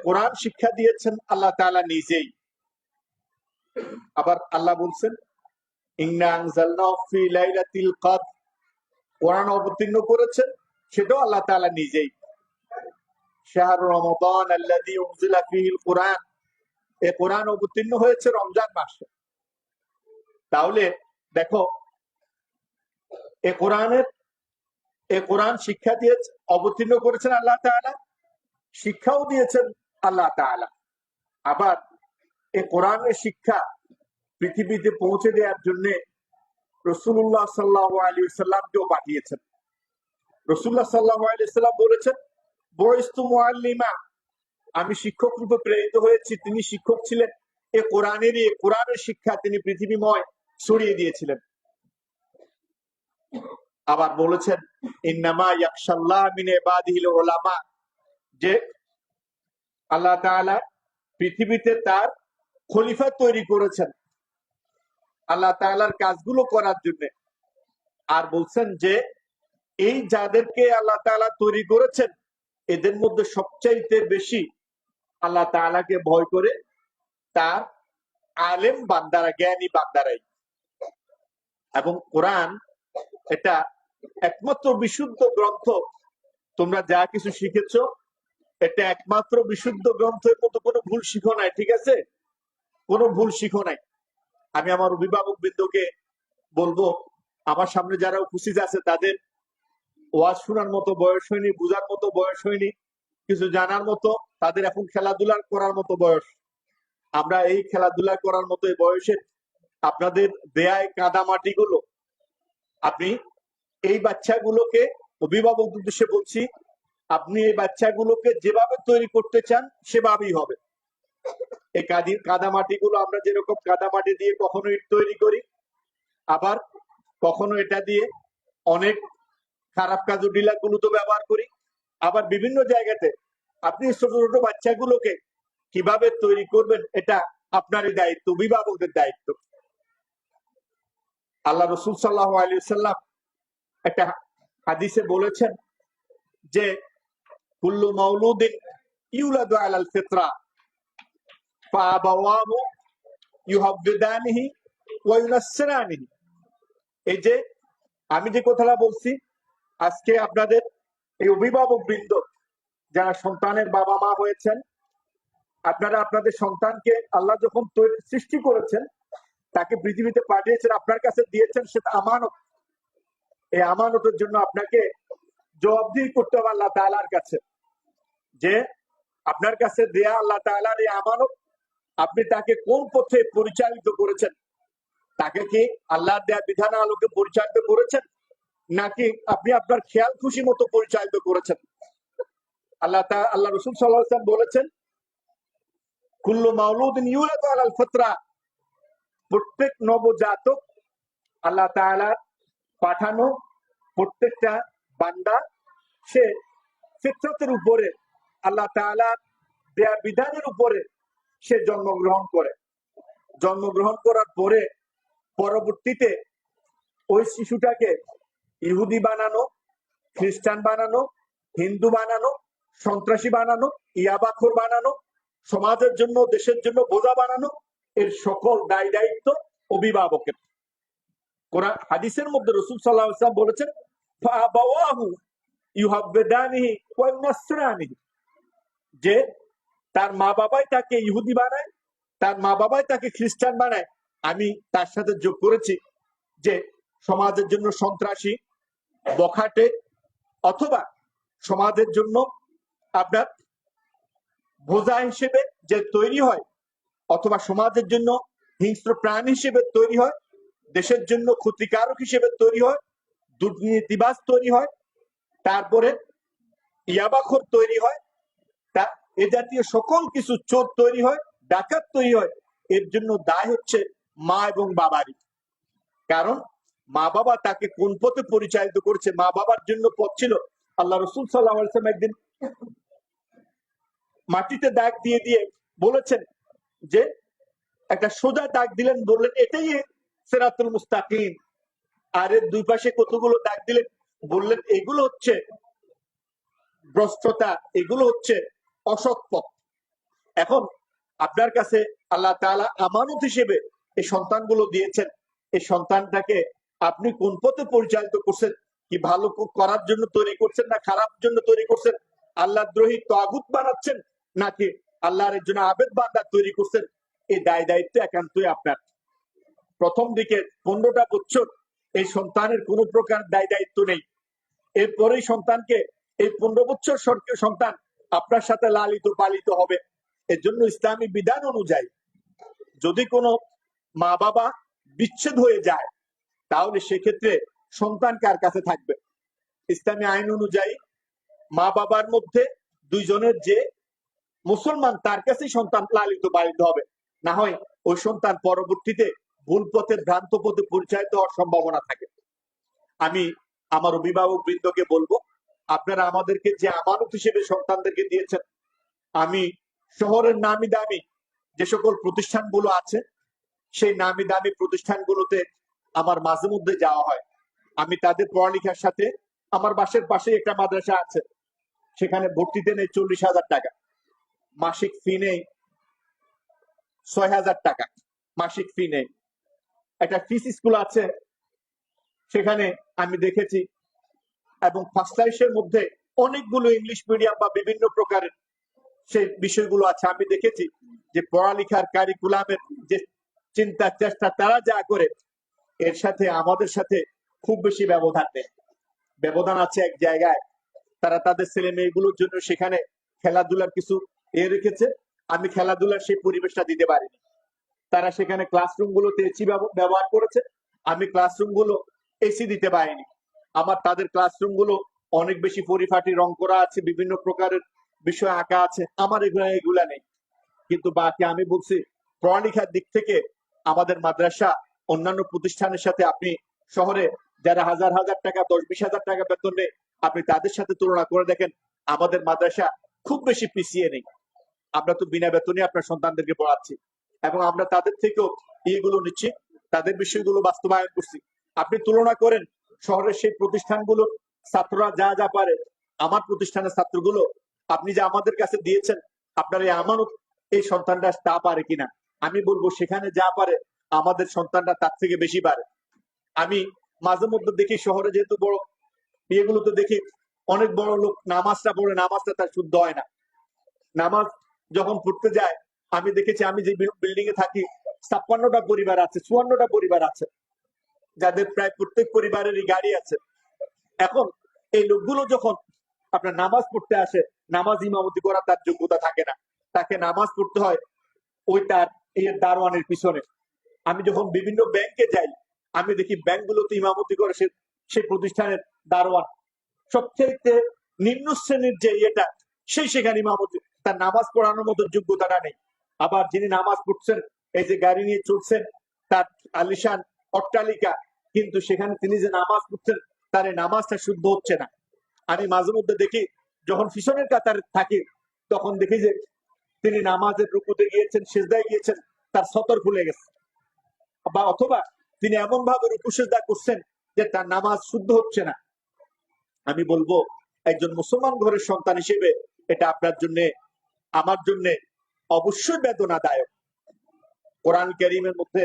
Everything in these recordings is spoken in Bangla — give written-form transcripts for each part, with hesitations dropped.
কোরআন শিক্ষা দিয়েছেন আল্লাহ তাআলা নিজেই। আবার আল্লাহ বলছেন ইন্না আনজালনাহু ফি লাইলাতিল কদর, কোরআন অবতীর্ণ করেছেন সেটাও আল্লাহ তাআলা নিজেই। শাহরু রমাদান আল্লাযী উনজিলা ফীহিল কুরআন, এই কোরআন অবতীর্ণ হয়েছে রমজান মাসে। তাহলে দেখো এই কোরআন শিক্ষা দিয়ে অবতীর্ণ করেছেন আল্লাহ তাআলা, শিক্ষাও দিয়েছেন আল্লাহ তাআলা। আবার এই কোরআনের শিক্ষা পৃথিবীতে পৌঁছে দেওয়ার জন্য রাসূলুল্লাহ সাল্লাল্লাহু আলাইহি ওয়াসাল্লামকেও পাঠিয়েছেন। রাসূলুল্লাহ সাল্লাল্লাহু আলাইহি ওয়াসাল্লাম বলেছেন বুইস্তু মুআল্লিমা, আমি শিক্ষক রূপে প্রেরিত হয়েছি। তিনি শিক্ষক ছিলেন, এই কোরআনের শিক্ষা তিনি পৃথিবীময় ছড়িয়ে দিয়েছিলেন। আবার বলেছেন ইন্নামা ইয়াখশাল্লাহ মিন ইবাদিহিল উলামা, যে আল্লাহ তাআলা পৃথিবীতে তার খলিফা তৈরি করেছেন আল্লাহ তাআলার কাজগুলো করার জন্য। আর বলছেন যে এই যাদেরকে আল্লাহ তাআলা তৈরি করেছেন এদের মধ্যে সবচাইতে বেশি আল্লাহ তাআলাকে ভয় করে তার আলেম বান্দারা, জ্ঞানী বান্দারাই। এবং কোরআন এটা একমাত্র বিশুদ্ধ গ্রন্থ। তোমরা যা কিছু শিখেছো এটা একমাত্র বিশুদ্ধ গ্রন্থের মতো কোনো ভুল শিখো নাই, ঠিক আছে? কোনো ভুল শিখো নাই। আমি আমার অভিভাবক বৃন্দকে বলবো, আমার সামনে যারা উপস্থিত আছে তাদের ওয়াজ শোনার মতো বয়স হয়নি, বুঝার মতো বয়স হয়নি, কিছু জানার মতো, তাদের এখন খেলাধুলা করার মতো বয়স। আমরা এই খেলাধুলা করার মতো এই বয়সে আপনাদের দেয়ায় কাদামাটি গুলো, আপনি এই বাচ্চাগুলোকে, অভিভাবক উদ্দেশ্যে বলছি, আপনি এই বাচ্চাগুলোকে যেভাবে তৈরি করতে চান সেভাবেই হবে। এই কাদামাটি গুলো আমরা যেরকম কাদামাটি দিয়ে কখনো ইট তৈরি করি, আবার কখনো এটা দিয়ে অনেক খারাপ কাজ ও ডিলাগুলো তো ব্যবহার করি, আবার বিভিন্ন জায়গাতে আপনি ছোট ছোট বাচ্চাগুলোকে কিভাবে তৈরি করবেন এটা আপনারই দায়িত্ব, অভিভাবকদের দায়িত্ব। আল্লাহ রাসূল সাল্লাল্লাহু আলাইহি ওয়াসাল্লাম একটা হাদিসে বলেছেন যে কুল্লু মাউলুদিন ইউলাদু আলাল ফিতরা ফাআবাওয়াহু ইউহাব্বিদানিহি ওয়া ইউনাসসিরানিহি। এই যে আমি যে কথাটা বলছি, আজকে আপনাদের এই অভিভাবক বৃন্দ যারা সন্তানের বাবা মা হয়েছেন, আপনারা আপনাদের সন্তানকে আল্লাহ যখন সৃষ্টি করেছেন, তাকে পৃথিবীতে পাঠিয়েছেন, আপনার কাছে দিয়েছেন, সেটা আমানত। এই আমানতের জন্য আপনাকে জবাবদিহি করতে হবে আল্লাহ তাআলার কাছে, যে আপনার কাছে দেয়া আল্লাহ তাআলার এই আমানত, আপনি তাকে কোন পথে পরিচালিত করেছেন। তাকে কি আল্লাহর দেয়া বিধান আলোকে পরিচালিত করেছেন, নাকি আপনি আপনার খেয়াল খুশি মতো পরিচালিত করেছেন? আল্লাহ রাসূল সাল্লাল্লাহু আলাইহি ওয়াসাল্লাম বলেছেন কুল্লু মাউলুদিন ইউলাদু আলাল ফিতরা, প্রত্যেক নবজাতক আল্লাহ তাআলার পাঠানো প্রত্যেকটা বান্দা সে ফিতরতের উপরে, আল্লাহ তাআলার দেয়া বিধানের উপরে সে জন্মগ্রহণ করে। জন্মগ্রহণ করার পরে পরবর্তীতে ওই শিশুটাকে ইহুদি বানানো, খ্রিস্টান বানানো, হিন্দু বানানো, সন্ত্রাসী বানানো, ইয়াবাখোর বানানো, সমাজের জন্য, দেশের জন্য বোঝা বানানো, এর সকল দায় দায়িত্ব অভিভাবকের। কোরআন হাদিসের মধ্যে রাসূল সাল্লাল্লাহু আলাইহি ওয়াসাল্লাম বলেছেন ফাআবাওয়াহু ইউহাব্বিদানিহি ওয়া ইউনাসসিরানিহি, যে তার মা বাবাই তাকে ইহুদি বানায়, তার মা বাবাই তাকে খ্রিস্টান বানায়। আমি তার সাথে যোগ করেছি যে সমাজের জন্য সন্ত্রাসী, বখাটে, অথবা সমাজের জন্য আপনার বোঝা হিসেবে যে তৈরি হয়, অথবা সমাজের জন্য হিংস্র প্রাণ হিসেবে তৈরি হয়, দেশের জন্য ক্ষতিকারক হিসেবে তৈরি হয়, দুর্নীতিবাজ তৈরি হয়, তারপরে ইয়াবাখোর তৈরি হয়, এ জাতীয় সকল কিছু চোর তৈরি হয়, ডাকাত তৈরি হয়। এর জন্য দায় হচ্ছে মা এবং বাবারই। কারণ মা বাবা তাকে কোন পথে পরিচালিত করেছে। মা বাবার জন্য পথ ছিল, আল্লাহ রাসূল সাল্লাল্লাহু আলাইহি ওয়াসাল্লাম একদিন মাটিতে দাগ দিয়ে দিয়ে বলেছেন যে একটা সোজা দাগ দিলেন, বললেন এটাই সিরাতুল মুস্তাকিম। আর এর দুই পাশে কতগুলো দাগ দিলেন, বললেন এগুলো হচ্ছে ভ্রষ্টতা, এগুলো হচ্ছে অসৎ পথ। এখন আপনার কাছে আল্লাহ তাআলা আমানত হিসেবে এই সন্তানগুলো দিয়েছেন, এই সন্তানটাকে আপনি কোন পথে পরিচালিত করছেন, কি ভালো করার জন্য তৈরি করছেন না খারাপ জন্য তৈরি করছেন, আল্লাহর দ্রোহী তাগুত বানাচ্ছেন নাকি আল্লাহর একজন আবেদ বান্দা তৈরি করছেন, এই দায় দায়িত্ব একান্তই আপনার। প্রথম দিকে 15টা বছর এই সন্তানের কোনো প্রকার দায় দায়িত্ব নেই। এরপরেই সন্তানকে এই 15 বছর সন্তান আপনার সাথে লালিত পালিত হবে। এর জন্য ইসলামী বিধান অনুযায়ী যদি কোনো মা বাবা বিচ্ছেদ হয়ে যায় তাহলে সেক্ষেত্রে সন্তান কার কাছে থাকবে? ইসলামী আইন অনুযায়ী মা বাবার মধ্যে দুইজনের যে মুসলমান তার কাছেই সন্তান লালিত পালিত হবে, না হয় ওই সন্তান পরবর্তীতে ভুল পথে ভ্রান্ত পথে পরিচালিত হওয়ার সম্ভাবনা থাকে। আমি আমার অভিভাবক বৃন্দকে বলবো, আপনারা আমাদেরকে যে আমানত হিসেবে সন্তানদেরকে দিয়েছেন, আমি শহরের নামি দামি যে সকল প্রতিষ্ঠানগুলো আছে সেই নামি দামি প্রতিষ্ঠানগুলোতে আমার মাঝে মধ্যে যাওয়া হয়। আমি তাদের পড়ালেখার সাথে, আমার বাসার পাশে একটা মাদ্রাসা আছে, সেখানে ভর্তিতে নেই 40,000 টাকা, মাসিক ফি নেই 6,000 টাকা, মাসিক ফি নেই। একটা ফিস স্কুল আছে, সেখানে আমি দেখেছি এবং ফার্স্ট ক্লাসের মধ্যে অনেকগুলো ইংলিশ মিডিয়াম বা বিভিন্ন প্রকারের সেই বিষয়গুলো আছে। আমি দেখেছি যে পড়ালেখার কারিকুলামের যে চিন্তা চেষ্টা তারা যা করে এর সাথে আমাদের সাথে খুব বেশি ব্যবধান নেই। ব্যবধান আছে এক জায়গায়, তারা তাদের ছেলে মেয়েগুলোর জন্য সেখানে খেলাধুলার কিছু রেখেছে, আমি খেলাধুলার সেই পরিবেশটা দিতে পারিনি। তারা সেখানে ক্লাসরুম গুলোতে এসি ব্যবহার করেছে, আমি ক্লাসরুম গুলো এসি দিতে পারিনি। আমার তাদের ক্লাসরুম গুলো অনেক বেশি পরিপাটি, রং করা আছে, বিভিন্ন প্রকারের বিষয় আঁকা আছে, আমার এগুলা নেই। কিন্তু বাকি আমি বলছি পড়ালেখার দিক থেকে আমাদের মাদ্রাসা অন্যান্য প্রতিষ্ঠানের সাথে আপনি শহরে যারা হাজার হাজার টাকা 10-20 হাজার টাকা বেতন নেই আপনি তাদের সাথে তুলনা করে দেখেন, আমাদের মাদ্রাসা খুব বেশি পিছিয়ে নেই। আমরা তো বিনা বেতনে আপনার সন্তানদেরকে পড়াচ্ছি এবং আমরা তাদের থেকেও ইয়েগুলো নিচ্ছি, তাদের বিষয়গুলো বাস্তবায়ন করছি। আপনি তুলনা করেন শহরের সেই প্রতিষ্ঠানগুলো ছাত্ররা যা যা পারে, আমার প্রতিষ্ঠানের ছাত্রগুলো আপনি যে আমাদের কাছে দিয়েছেন আপনার এই আমানত, এই সন্তানটা তা পারে কিনা? আমি বলবো সেখানে যা পারে আমাদের সন্তানটা তার থেকে বেশি পারে। আমি মাঝে মধ্যে দেখি শহরে যেহেতু বড় বিয়েগুলোতে দেখি অনেক বড় লোক নামাজটা পড়ে, নামাজটা তার শুদ্ধ হয় না। নামাজ যখন পড়তে যায় আমি দেখেছি, আমি যে বিল্ডিং এ থাকি 56টা পরিবার আছে, 54টা পরিবার আছে যাদের প্রায় প্রত্যেক পরিবারেরই গাড়ি আছে। এখন এই লোকগুলো যখন আপনার নামাজ পড়তে আসে, নামাজ ইমামতি করা তার যোগ্যতা থাকে না, তাকে নামাজ পড়তে হয় ওই তার এর দারোয়ানের পিছনে। আমি যখন বিভিন্ন ব্যাংকে যাই আমি দেখি ব্যাংকগুলোতে ইমামতি করে সেই প্রতিষ্ঠানের দারোয়ান, সবচেয়ে নিম্ন শ্রেণীর যে এটা সেই সেখানে ইমামতি, তার নামাজ পড়ানোর মতো যোগ্যতাটা নেই। আবার যিনি নামাজ পড়ছেন এই যে গাড়ি নিয়ে চলছেন, তার আলিশান অট্টালিকা, কিন্তু সেখানে তিনি যে নামাজ পড়ছেন তার এই নামাজটা শুদ্ধ হচ্ছে না। আমি মাঝে মধ্যে দেখি যখন পিছনের কাতারে থাকি তখন দেখি যে তিনি নামাজের রুকুতে গিয়েছেন, সিজদায় গিয়েছেন, তার সতর খুলে গেছে, বা অথবা তিনি এমন ভাবে রুকু সিজদা করছেন যে তার নামাজ শুদ্ধ হচ্ছে না। আমি বলবো একজন মুসলমান ঘরের সন্তান হিসেবে এটা আপনার জন্য, আমার জন্য অবশ্যই বেদনাদায়ক। কোরআন কারীমের মধ্যে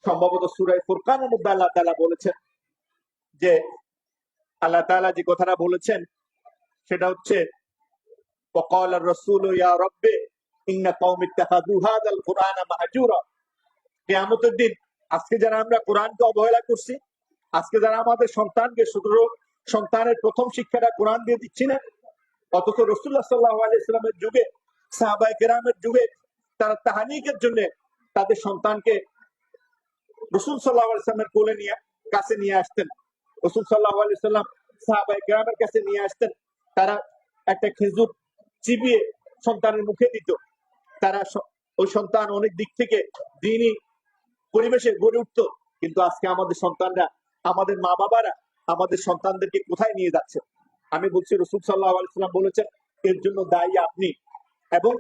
সম্ভবত সূরা ফুরকানের মধ্যে আল্লাহ তাআলা বলেছেন যে, আল্লাহ তাআলা যে কথাটা বলেছেন সেটা হচ্ছে وقال الرسول يا رب ان قوم اتخذوا هذا القرآن مهجورا। কিয়ামতের দিন আজকে যারা আমরা কোরআনকে অবহেলা করছি, আজকে যারা আমাদের সন্তানকে শুধু সন্তানের প্রথম শিক্ষাটা কোরআন দিয়ে দিচ্ছি না, অথচ রাসূলুল্লাহ সাল্লাল্লাহু আলাইহি ওয়াসাল্লামের যুগে, সাহাবায়ে কেরামের যুগে তারা তাহনিকের জন্য তাদের সন্তানকে রাসূল সাল্লাল্লাহু আলাইহি ওয়াসাল্লামের কোলে নিয়ে কাছে নিয়ে আসতেন। রাসূল সাল্লাল্লাহু আলাইহি ওয়াসাল্লাম সাহাবায়ে কেরামের কাছে নিয়ে আসতেন, তারা একটা খেজুর চিবিয়ে সন্তানের মুখে দিত। তারা ওই সন্তান অনেক দিক থেকে দ্বীনি পরিবেশে গড়ে উঠতো। কিন্তু আজকে আমাদের সন্তানরা, আমাদের মা বাবারা আমাদের সন্তানদেরকে কোথায় নিয়ে যাচ্ছে? আমি বলছি রাসূল সাল্লাল্লাহু আলাইহি ওয়াসাল্লাম বলেছেন এর জন্য দায়ী আপনি। এবং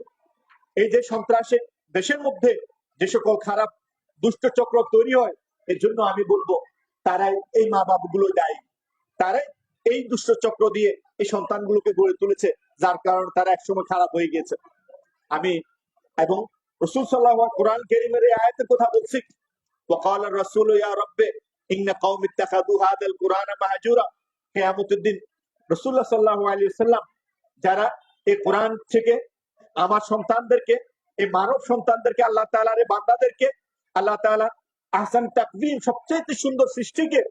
এই যে সন্ত্রাসের দেশের মধ্যে যে সকল খারাপ দুষ্ট চক্র তৈরি হয়, এর জন্য আমি বলবো তারাই, এই মা বাবাগুলো দায়ী, তারাই এই দুষ্ট চক্র দিয়ে এই সন্তানগুলোকে গড়ে তুলেছে, যার কারণে তারা একসময় খারাপ হয়ে গিয়েছে। আমি এবং রাসূল সাল্লাল্লাহু আলাইহি কোরআন কারীমের এই আয়াতের কথা বলছি, وقال الرسول يا رب ان قوم اتخذوا هذا القرآن مهجورا। কিয়ামতের দিন রাসূলুল্লাহ সাল্লাল্লাহু আলাইহি ওয়াসাল্লাম যারা এই কোরআন থেকে আমার সন্তানদেরকে, এই মানব সন্তানদেরকে, আল্লাহ তাআলার এই বান্দাদেরকে, আল্লাহ তাআলা আহসান তাকওয়িম সবচেয়ে সুন্দর সৃষ্টিকে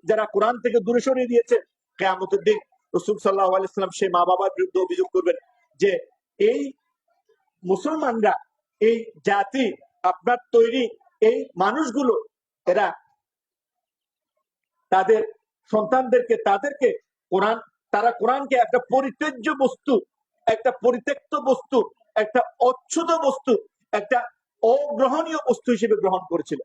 যারা কোরআন থেকে দূরে সরিয়ে দিয়েছে, কিয়ামতের দিন রাসূল সাল্লাল্লাহু আলাইহি ওয়াসাল্লাম সেই মা বাবার বিরুদ্ধে অভিযোগ করবেন যে এই মুসলমানরা, এই জাতি, আপনার তৈরি এই মানুষগুলো, এরা তাদের সন্তানদেরকে, তাদেরকে কোরআন, তারা কোরআনকে একটা পরিত্যাজ্য বস্তু, একটা পরিত্যক্ত বস্তু, একটা অচ্ছুত বস্তু, একটা অগ্রহণীয় বস্তু হিসেবে গ্রহণ করেছিল।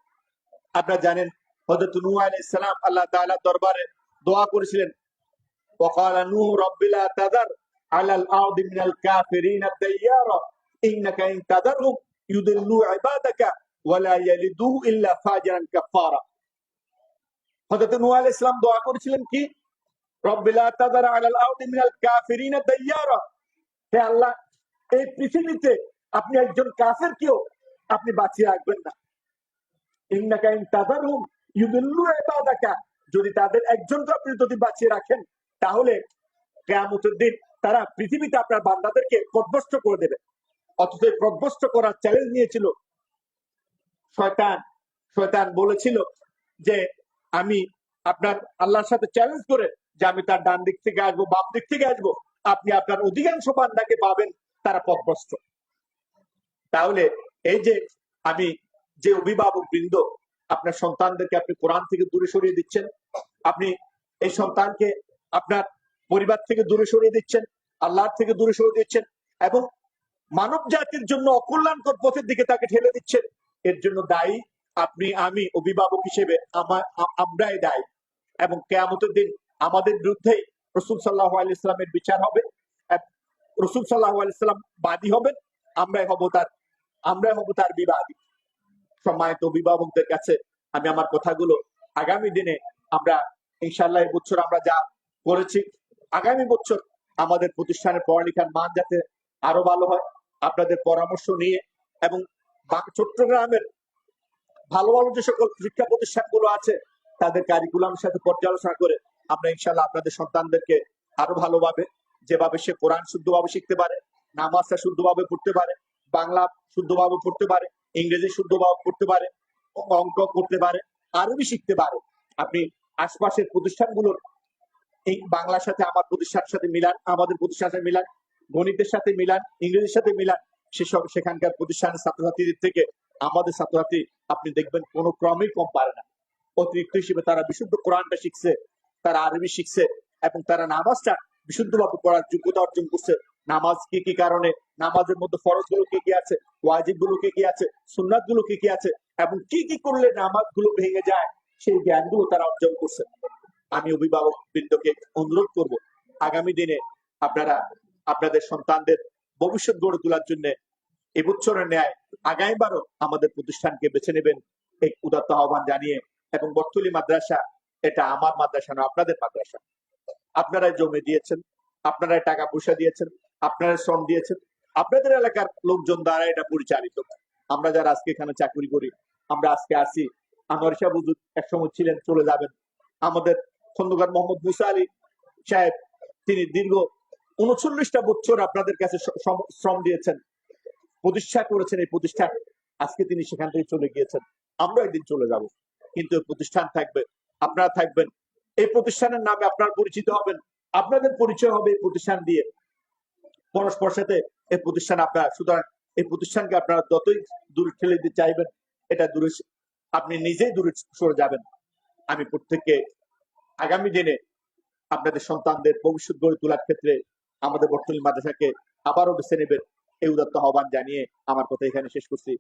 আপনারা জানেন হযরত নূহ আলাইহিস সালাম আল্লাহ তাআলার দরবারে দোয়া করেছিলেন, وقال نوح رب لا تذر على الارض من الكافرين ديارا انك ان تذرهم يضلوا عبادك ولا يلدوا الا فاجرا كفارا। হযরত নূহ আলাইহিস সালাম দোয়া করেছিলেন কি, رب لا تذر على الارض من الكافرين ديارا, হে আল্লাহ এই পৃথিবীতে আপনি একজন কাফেরকেও আপনি বাঁচিয়ে রাখবেন না। ইন্নাকা ইন তাযারহুম ইউদিল্লু ইবাদাকা, যদি তাদের একজনকে আপনি যদি বাঁচিয়ে রাখেন তাহলে কিয়ামতের দিন তারা পৃথিবীতে আপনার বান্দাদেরকে পথভ্রষ্ট করে দেবে। অথচ পথভ্রষ্ট করার চ্যালেঞ্জ নিয়েছিল শয়তান। শয়তান বলেছিল যে আমি আপনার আল্লাহর সাথে চ্যালেঞ্জ করে যে আমি তার ডান দিক থেকে আসবো, বাম দিক থেকে আসবো, আপনি আপনার অধিকাংশ বান্দাকে পাবেন তারা পথভ্রষ্ট। তাহলে এই যে আমি যে অভিভাবক বৃন্দ আপনার সন্তানদেরকে আপনি কোরআন থেকে দূরে সরিয়ে দিচ্ছেন, আপনি এই সন্তানকে আপনার পরিবার থেকে দূরে সরিয়ে দিচ্ছেন, আল্লাহর থেকে দূরে সরিয়ে দিচ্ছেন এবং মানব জাতির জন্য অকল্যাণকর পথের দিকে তাকে ঠেলে দিচ্ছেন, এর জন্য দায়ী আপনি, আমি অভিভাবক হিসেবে আমরাই দায়ী। এবং কিয়ামতের দিন আমাদের বিরুদ্ধেই রাসূল সাল্লাল্লাহু আলাইহি ওয়াসাল্লামের বিচার হবে, রাসূল সাল্লাল্লাহু আলাইহি ওয়াসাল্লাম বাদী হবেন, আমরাই হব তার বিবাদী। সম্মানিত অভিভাবকদের কাছে আমি আমার কথাগুলো আগামী দিনে আমরা ইনশাআল্লাহ এই বছর আমরা যা করেছি, আগামী বছর আমাদের প্রতিষ্ঠানের পড়ালেখার মান যাতে আরো ভালো হয়, আপনাদের পরামর্শ নিয়ে এবং চট্টগ্রামের ভালো ভালো যে সকল শিক্ষা প্রতিষ্ঠানগুলো আছে তাদের কারিকুলামের সাথে পর্যালোচনা করে আমরা ইনশাআল্লাহ আপনাদের সন্তানদেরকে আরো ভালোভাবে, যেভাবে সে কোরআন শুদ্ধভাবে শিখতে পারে, নামাজটা শুদ্ধভাবে পড়তে পারে, বাংলা শুদ্ধভাবে পড়তে পারে, ইংরেজি শুদ্ধভাবে পড়তে পারে, অঙ্ক করতে পারে, আরবি শিখতে পারে, আপনি আশপাশের প্রতিষ্ঠানগুলোর এই বাংলার সাথে আমার প্রতিষ্ঠানের সাথে মিলান, আমাদের প্রতিষ্ঠানের সাথে মিলান, গণিতের সাথে মিলান, ইংরেজির সাথে মিলান, সেসব সেখানকার প্রতিষ্ঠানের ছাত্রছাত্রীদের থেকে আমাদের ছাত্রছাত্রী আপনি দেখবেন কোনো ক্রমেই কম পারে না। অতিরিক্ত হিসেবে তারা বিশুদ্ধ কোরআনটা শিখছে, তারা আরবি শিখছে এবং তারা নামাজটা বিশুদ্ধভাবে পড়ার যোগ্যতা অর্জন করছে। নামাজ কি কি কারণে, নামাজের মধ্যে ফরজ গুলো কি কি আছে, ওয়াজিব গুলো কি কি আছে, সুন্নাত গুলো কি কি আছে এবং কি কি করলে নামাজ গুলো ভেঙে যায়, সেই জ্ঞানগুলো তারা অর্জন করছে। আমি অভিভাবক বৃন্দকে অনুরোধ করব, আগামী দিনে আপনারা আপনাদের সন্তানদের ভবিষ্যৎ গড়ে তোলার জন্য এবছরের ন্যায় আগামীবারও আমাদের প্রতিষ্ঠানকে বেছে নেবেন, এই উদাত্ত আহ্বান জানিয়ে। এবং বর্তলী মাদ্রাসা এটা আমার মাদ্রাসা না, আপনাদের মাদ্রাসা। আপনারাই জমি দিয়েছেন, আপনারাই টাকা পয়সা দিয়েছেন, আপনারাই শ্রম দিয়েছেন, আপনাদের এলাকার লোকজন দ্বারা এটা পরিচালিত। আমরা যারা আজকে এখানে চাকরি করি, আমরা আজকে আসি, আনোয়ার শাহ হুজুর একসময় ছিলেন, চলে যাবেন। আমাদের খন্দকার মোহাম্মদ মুসা আলী সাহেব, তিনি দীর্ঘ ৩৯টা বছর আপনাদের কাছে শ্রম দিয়েছেন, প্রতিষ্ঠা করেছেন এই প্রতিষ্ঠান, আজকে তিনি সেখান থেকে চলে গিয়েছেন, আমরা একদিন চলে যাব, কিন্তু এই প্রতিষ্ঠান থাকবে, আপনারা থাকবেন, এই প্রতিষ্ঠানের নামে আপনারা পরিচিত হবেন, আপনাদের পরিচয় হবে এই প্রতিষ্ঠান দিয়ে পরস্পর সাথে এই প্রতিষ্ঠান আপনারা। সুতরাং এই প্রতিষ্ঠানকে আপনারা যতই দূরে ঠেলে দিতে চাইবেন, এটা দূরে আপনি নিজেই দূরে সরে যাবেন। আমি প্রত্যেককে আগামী দিনে আপনাদের সন্তানদের ভবিষ্যৎ গড়ে তোলার ক্ষেত্রে আমাদের বর্তমানে মাদ্রাসাকে আবারও বেছে নেবেন, এই উদাত্ত আহ্বান জানিয়ে আমার কথা এখানে শেষ করছি।